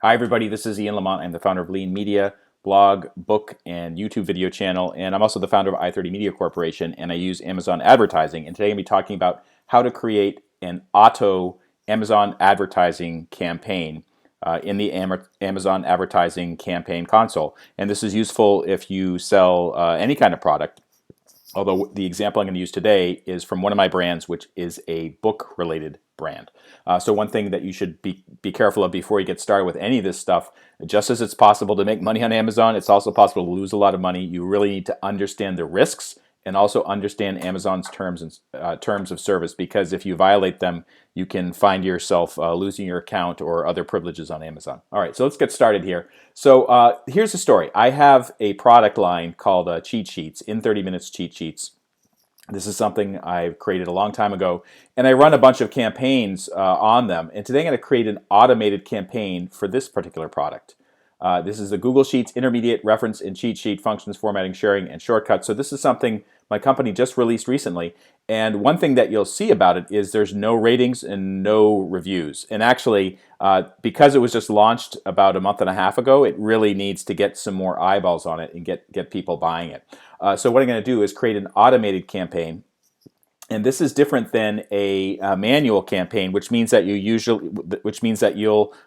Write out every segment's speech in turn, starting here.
Hi, everybody. This is Ian Lamont. I'm the founder of Lean Media, blog, book, and YouTube video channel. And I'm also the founder of I-30 Media Corporation, and I use Amazon advertising. And today I'm going to be talking about how to create an auto Amazon advertising campaign in the Amazon advertising campaign console. And this is useful if you sell any kind of product. Although the example I'm going to use today is from one of my brands, which is a book-related brand. So one thing that you should be careful of before you get started with any of this stuff, just as it's possible to make money on Amazon, it's also possible to lose a lot of money. You really need to understand the risks and also understand Amazon's terms of service, because if you violate them, you can find yourself losing your account or other privileges on Amazon. All right, so let's get started here. So here's the story. I have a product line called Cheat Sheets, in 30 minutes cheat sheets. This is something I created a long time ago, and I run a bunch of campaigns on them. And today I'm going to create an automated campaign for this particular product. This is the Google Sheets Intermediate Reference and Cheat Sheet Functions, Formatting, Sharing, and Shortcuts. So this is something my company just released recently. And one thing that you'll see about it is there's no ratings and no reviews. And actually, because it was just launched about a month and a half ago, it really needs to get some more eyeballs on it and get people buying it. So what I'm going to do is create an automated campaign. And this is different than a manual campaign, which means that you'll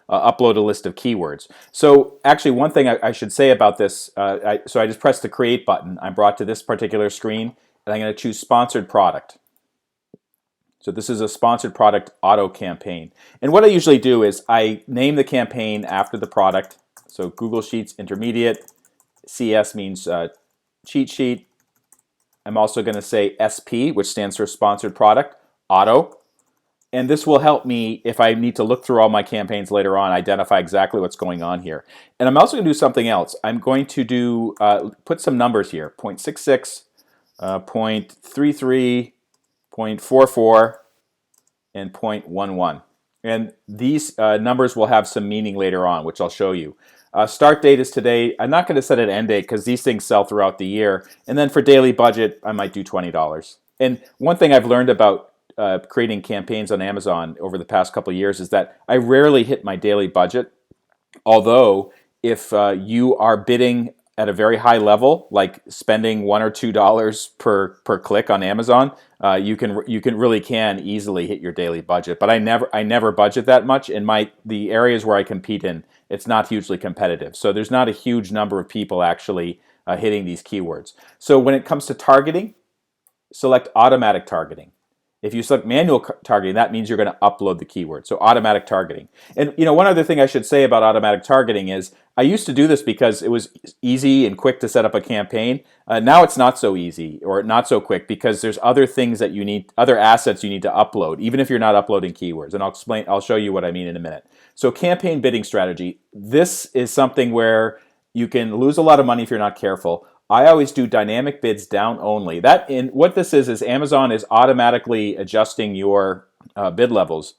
upload a list of keywords. So actually, one thing I should say about this, so I just pressed the Create button. I'm brought to this particular screen, and I'm going to choose Sponsored Product. So this is a Sponsored Product auto campaign. And what I usually do is I name the campaign after the product. So Google Sheets Intermediate, CS means cheat sheet. I'm also going to say SP, which stands for Sponsored Product, Auto. And this will help me, if I need to look through all my campaigns later on, identify exactly what's going on here. And I'm also going to do something else. I'm going to do put some numbers here, 0.66, 0.33, 0.44, and 0.11. And these numbers will have some meaning later on, which I'll show you. Start date is today. I'm not going to set an end date because these things sell throughout the year. And then for daily budget, I might do $20. And one thing I've learned about creating campaigns on Amazon over the past couple of years is that I rarely hit my daily budget. Although, if you are bidding at a very high level, like spending $1 or $2 per click on Amazon, you really can easily hit your daily budget. But I never budget that much. In the areas where I compete in, it's not hugely competitive. So there's not a huge number of people actually hitting these keywords. So when it comes to targeting, select automatic targeting. If you select manual targeting, that means you're going to upload the keyword. So automatic targeting. And one other thing I should say about automatic targeting is I used to do this because it was easy and quick to set up a campaign. Now it's not so easy or not so quick because there's other things that you need, other assets you need to upload, even if you're not uploading keywords. And I'll show you what I mean in a minute. So campaign bidding strategy. This is something where you can lose a lot of money if you're not careful. I always do dynamic bids down only. What this is Amazon is automatically adjusting your bid levels.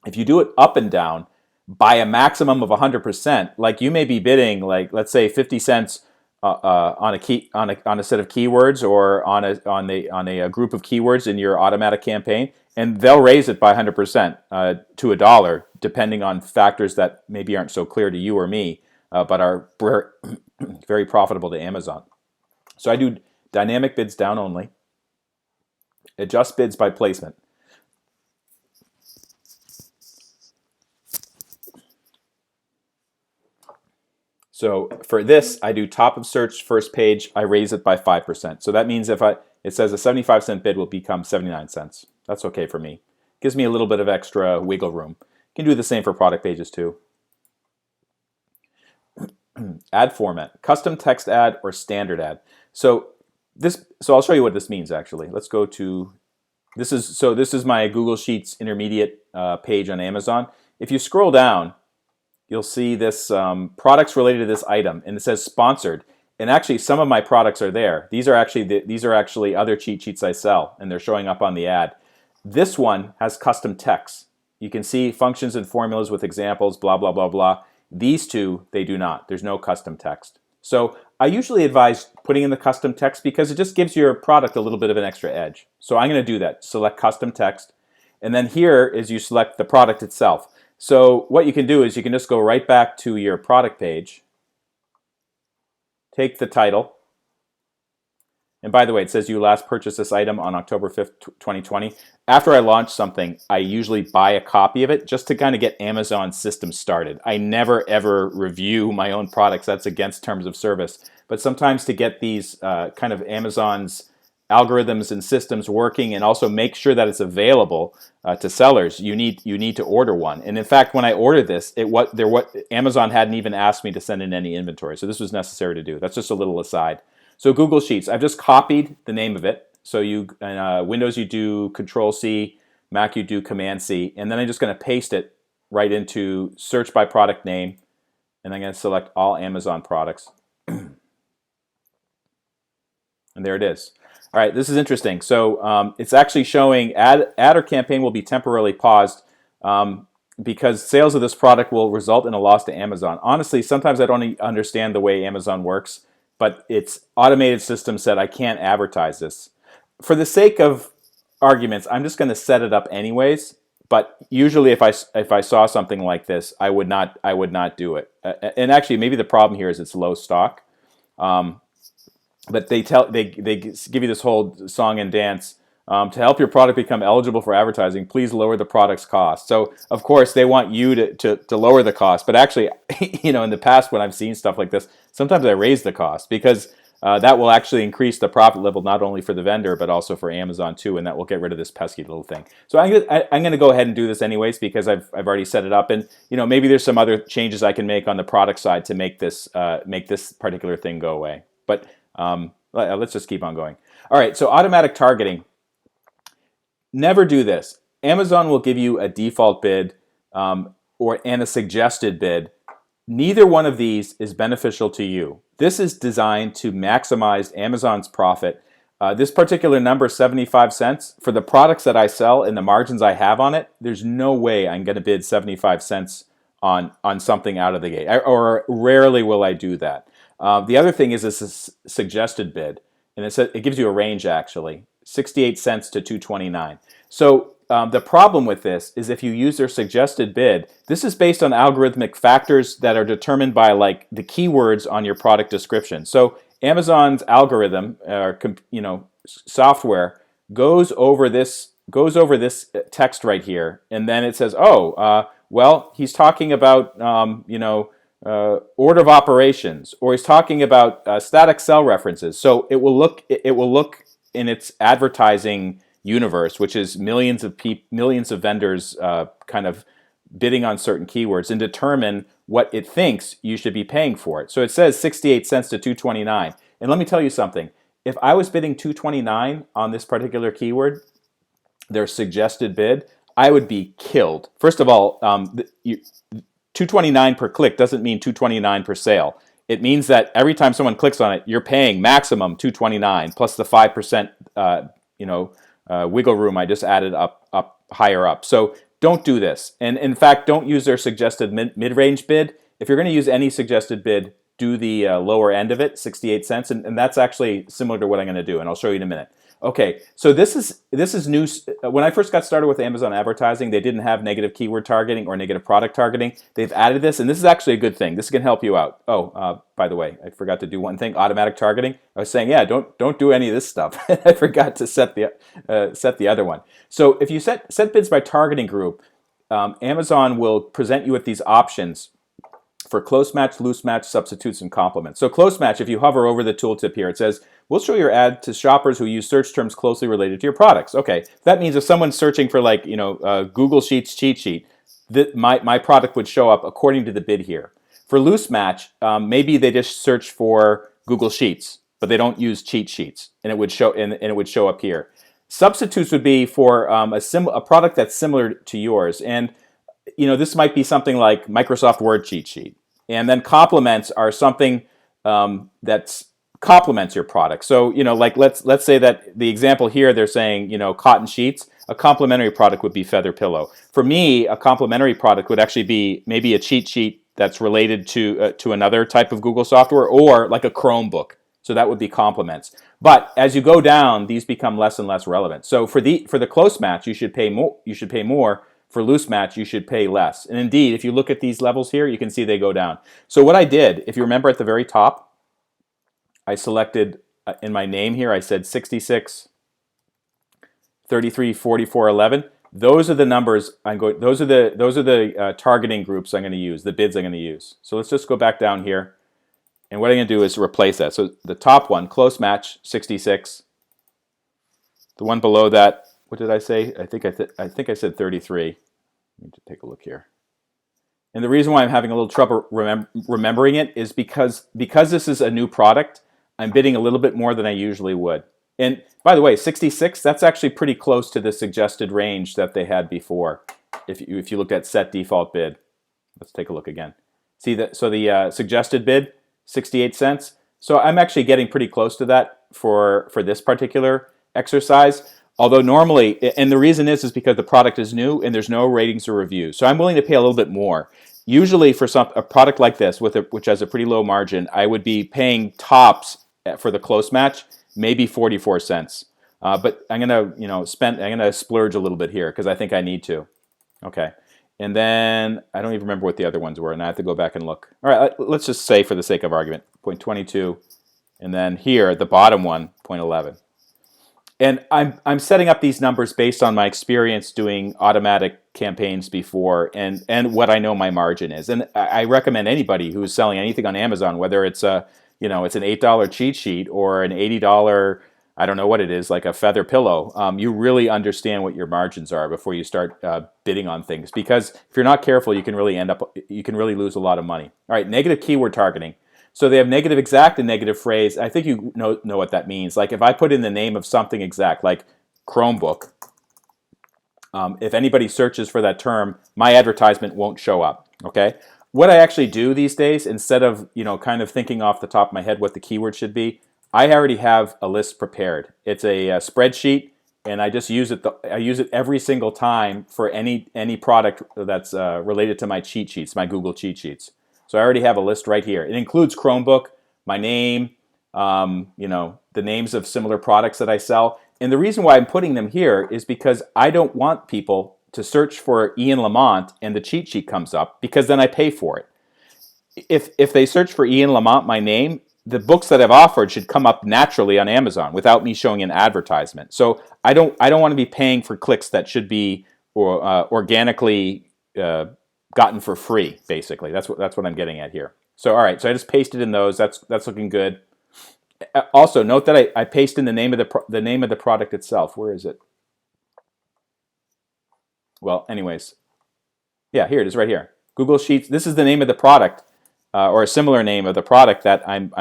If you do it up and down by a maximum of 100%, like you may be bidding, like let's say 50 cents on a set of keywords or on a group of keywords in your automatic campaign, and they'll raise it by 100% to $1, depending on factors that maybe aren't so clear to you or me, but are very profitable to Amazon. So I do dynamic bids down only, adjust bids by placement. So for this, I do top of search, first page, I raise it by 5%. So that means it says a 75-cent bid will become 79 cents. That's okay for me. Gives me a little bit of extra wiggle room. You can do the same for product pages too. Ad format, custom text ad or standard ad. So I'll show you what this means actually. Let's go to, this is my Google Sheets Intermediate page on Amazon. If you scroll down, you'll see this products related to this item, and it says sponsored. And actually, some of my products are there. These are actually other cheat sheets I sell, and they're showing up on the ad. This one has custom text. You can see functions and formulas with examples, blah blah blah blah. These two, they do not. There's no custom text. So I usually advise putting in the custom text because it just gives your product a little bit of an extra edge. So I'm going to do that. Select custom text. And then here is you select the product itself. So what you can do is you can just go right back to your product page, take the title, and by the way, it says you last purchased this item on October 5th, 2020. After I launch something, I usually buy a copy of it just to kind of get Amazon's system started. I never, ever review my own products. That's against terms of service. But sometimes to get these kind of Amazon's algorithms and systems working and also make sure that it's available to sellers, you need to order one. And in fact, when I ordered this, Amazon hadn't even asked me to send in any inventory. So this was necessary to do. That's just a little aside. So Google Sheets, I've just copied the name of it. So Windows you do Control-C, Mac you do Command-C, and then I'm just going to paste it right into search by product name, and I'm going to select all Amazon products. And there it is. All right, this is interesting. So it's actually showing ad or campaign will be temporarily paused because sales of this product will result in a loss to Amazon. Honestly, sometimes I don't understand the way Amazon works, but its automated system said I can't advertise this. For the sake of arguments, I'm just going to set it up anyways. But usually, if I saw something like this, I would not do it. And actually, maybe the problem here is it's low stock. But they give you this whole song and dance. To help your product become eligible for advertising, please lower the product's cost. So, of course, they want you to lower the cost. But actually, in the past when I've seen stuff like this, sometimes I raise the cost because that will actually increase the profit level not only for the vendor but also for Amazon too, and that will get rid of this pesky little thing. So I'm going to go ahead and do this anyways because I've already set it up, and maybe there's some other changes I can make on the product side to make this particular thing go away. But let's just keep on going. All right, so automatic targeting. Never do this. Amazon will give you a default bid and a suggested bid. Neither one of these is beneficial to you. This is designed to maximize Amazon's profit. This particular number, 75 cents, for the products that I sell and the margins I have on it, there's no way I'm going to bid 75 cents on something out of the gate, or rarely will I do that. The other thing is this is a suggested bid, and it gives you a range actually, 68 cents to 229. So the problem with this is if you use their suggested bid, this is based on algorithmic factors that are determined by like the keywords on your product description. So Amazon's algorithm, software goes over this text right here, and then it says, well, he's talking about order of operations, or he's talking about static cell references. So it will look in its advertising universe, which is millions of vendors kind of bidding on certain keywords, and determine what it thinks you should be paying for it. So it says 68 cents to 229. And let me tell you something. If I was bidding 229 on this particular keyword, their suggested bid, I would be killed. First of all, 229 per click doesn't mean 229 per sale. It means that every time someone clicks on it, you're paying maximum 229 plus the 5% wiggle room I just added up higher up. So don't do this. And in fact, don't use their suggested mid-range bid. If you're going to use any suggested bid, do the lower end of it, 68 cents, and that's actually similar to what I'm going to do, and I'll show you in a minute. Okay, so this is new. When I first got started with Amazon advertising, they didn't have negative keyword targeting or negative product targeting. They've added this, and this is actually a good thing. This can help you out. By the way, I forgot to do one thing: automatic targeting. I was saying, yeah, don't do any of this stuff. I forgot to set the other one. So if you set bids by targeting group, Amazon will present you with these options for close match, loose match, substitutes, and complements. So close match, if you hover over the tooltip here, it says, we'll show your ad to shoppers who use search terms closely related to your products. Okay, that means if someone's searching for Google Sheets cheat sheet, my product would show up according to the bid here. For loose match, maybe they just search for Google Sheets, but they don't use cheat sheets, and it would show up here. Substitutes would be for a product that's similar to yours, and this might be something like Microsoft Word cheat sheet. And then complements are something that's complements your product. So, like let's say that the example here, they're saying, cotton sheets. A complementary product would be feather pillow. For me, a complementary product would actually be maybe a cheat sheet that's related to another type of Google software, or like a Chromebook. So that would be complements. But as you go down, these become less and less relevant. So for the close match, you should pay more. for loose match, you should pay less. And indeed, if you look at these levels here, you can see they go down. So what I did, if you remember at the very top, I selected in my name here, I said 66, 33, 44, 11. Those are the numbers I'm going. Those are the targeting groups I'm going to use, the bids I'm going to use. So let's just go back down here, and what I'm going to do is replace that. So the top one, close match, 66. The one below that, what did I say? I think I said 33. Let me just take a look here. And the reason why I'm having a little trouble remembering it is because this is a new product, I'm bidding a little bit more than I usually would. And by the way, 66, that's actually pretty close to the suggested range that they had before. If you looked at set default bid. Let's take a look again. See that? So the suggested bid, 68 cents. So I'm actually getting pretty close to that for this particular exercise. Although normally, and the reason is because the product is new and there's no ratings or reviews. So I'm willing to pay a little bit more. Usually for a product like this, which has a pretty low margin, I would be paying tops for the close match, maybe 44 cents. But I'm gonna splurge a little bit here because I think I need to. Okay. And then I don't even remember what the other ones were, and I have to go back and look. All right, let's just say for the sake of argument, 0.22, and then here the bottom one, 0.11. And I'm setting up these numbers based on my experience doing automatic campaigns before and what I know my margin is. And I recommend anybody who's selling anything on Amazon, whether it's it's an $8 cheat sheet or an $80, I don't know what it is, like a feather pillow, you really understand what your margins are before you start bidding on things. Because if you're not careful, you can really lose a lot of money. All right, negative keyword targeting. So they have negative exact and negative phrase. I think you know what that means. Like if I put in the name of something exact, like Chromebook, if anybody searches for that term, my advertisement won't show up. Okay. What I actually do these days, instead of kind of thinking off the top of my head what the keyword should be, I already have a list prepared. It's a spreadsheet, and I just use it. I use it every single time for any product that's related to my cheat sheets, my Google cheat sheets. So I already have a list right here. It includes Chromebook, my name, the names of similar products that I sell. And the reason why I'm putting them here is because I don't want people to search for Ian Lamont and the cheat sheet comes up, because then I pay for it. If they search for Ian Lamont, my name, the books that I've offered should come up naturally on Amazon without me showing an advertisement. So I don't want to be paying for clicks that should be organically gotten for free. Basically, that's what I'm getting at here. So all right, so I just pasted in those. That's looking good. Also, note that I paste in the name of the product itself. Where is it? Well, anyways, yeah, here it is, right here. Google Sheets. This is the name of the product, or a similar name of the product that I'm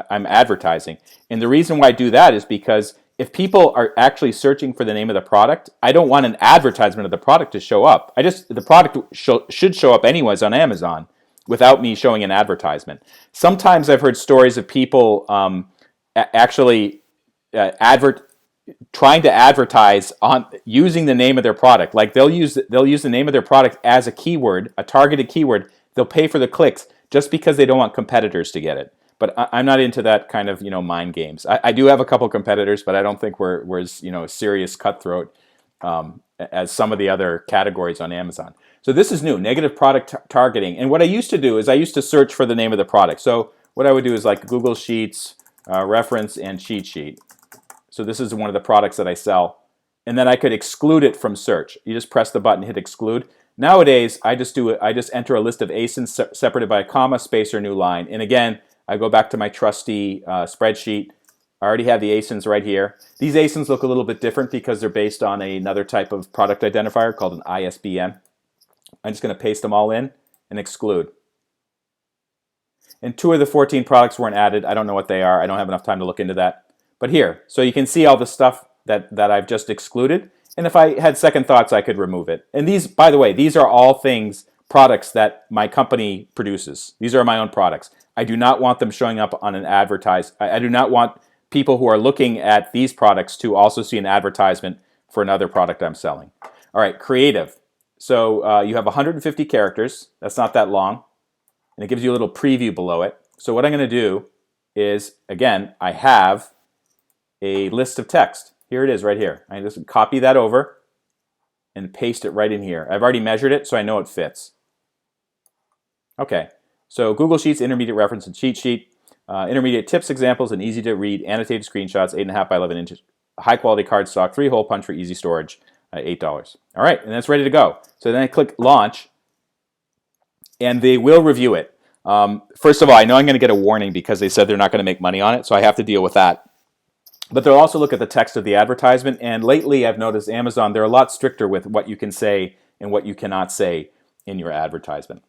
advertising. And the reason why I do that is because if people are actually searching for the name of the product, I don't want an advertisement of the product to show up. The product should show up anyways on Amazon without me showing an advertisement. Sometimes I've heard stories of people actually trying to advertise on using the name of their product. Like they'll use the name of their product as a keyword, a targeted keyword. They'll pay for the clicks just because they don't want competitors to get it. But I'm not into that kind of mind games. I do have a couple competitors, but I don't think we're as serious cutthroat as some of the other categories on Amazon. So this is new, negative product targeting. And what I used to do is I used to search for the name of the product. So what I would do is like Google Sheets, reference, and cheat sheet. So this is one of the products that I sell. And then I could exclude it from search. You just press the button, hit exclude. Nowadays, I just enter a list of ASINs separated by a comma, space, or new line. And again, I go back to my trusty spreadsheet. I already have the ASINs right here. These ASINs look a little bit different because they're based on another type of product identifier called an ISBN. I'm just going to paste them all in and exclude. And 2 of the 14 products weren't added. I don't know what they are. I don't have enough time to look into that. But here, so you can see all the stuff that I've just excluded. And if I had second thoughts, I could remove it. And these, by the way, these are all products that my company produces. These are my own products. I do not want them showing up on an I do not want people who are looking at these products to also see an advertisement for another product I'm selling. All right, creative. So you have 150 characters. That's not that long. And it gives you a little preview below it. So what I'm going to do is, again, I have a list of text. Here it is right here. I just copy that over. and paste it right in here. I've already measured it, so I know it fits. Okay, so Google Sheets, intermediate reference and cheat sheet. Intermediate tips, examples, and easy to read annotated screenshots, 8.5 by 11 inches. High quality cardstock, 3-hole punch for easy storage, $8. All right, and that's ready to go. So then I click launch, and they will review it. First of all, I know I'm going to get a warning because they said they're not going to make money on it, so I have to deal with that. But they'll also look at the text of the advertisement, and lately I've noticed Amazon, they're a lot stricter with what you can say and what you cannot say in your advertisement.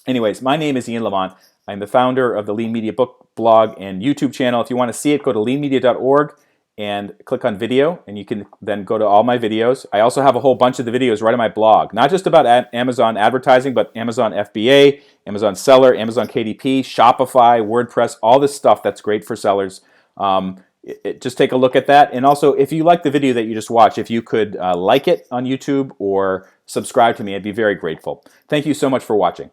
Anyways, my name is Ian Lamont. I'm the founder of the Lean Media book blog and YouTube channel. If you want to see it, go to leanmedia.org and click on video, and you can then go to all my videos. I also have a whole bunch of the videos right on my blog, not just about Amazon advertising, but Amazon FBA, Amazon Seller, Amazon KDP, Shopify, WordPress, all this stuff that's great for sellers. Just take a look at that. And also, if you like the video that you just watched, if you could like it on YouTube or subscribe to me, I'd be very grateful. Thank you so much for watching.